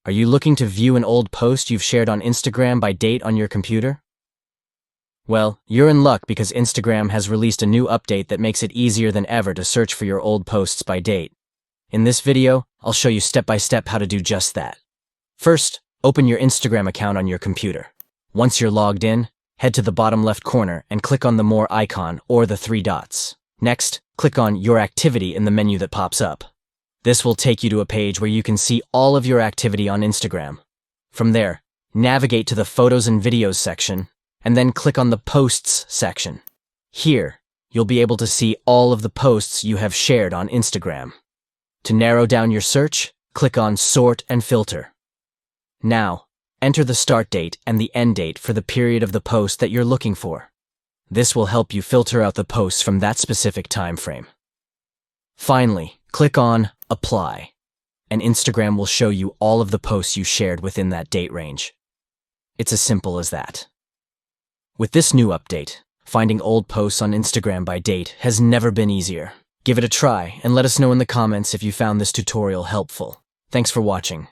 Are you looking to view an old post you've shared on Instagram by date on your computer? Well, you're in luck because Instagram has released a new update that makes it easier than ever to search for your old posts by date. In this video, I'll show you step-by-step how to do just that. First, open your Instagram account on your computer. Once you're logged in, head to the bottom left corner and click on the More icon or the three dots. Next, click on Your Activity in the menu that pops up. This will take you to a page where you can see all of your activity on Instagram. From there, navigate to the Photos and Videos section, and then click on the Posts section. Here, you'll be able to see all of the posts you have shared on Instagram. To narrow down your search, click on Sort and Filter. Now, enter the start date and the end date for the period of the post that you're looking for. This will help you filter out the posts from that specific time frame. Finally, click on Apply, and Instagram will show you all of the posts you shared within that date range. It's as simple as that. With this new update, finding old posts on Instagram by date has never been easier. Give it a try and let us know in the comments if you found this tutorial helpful. Thanks for watching.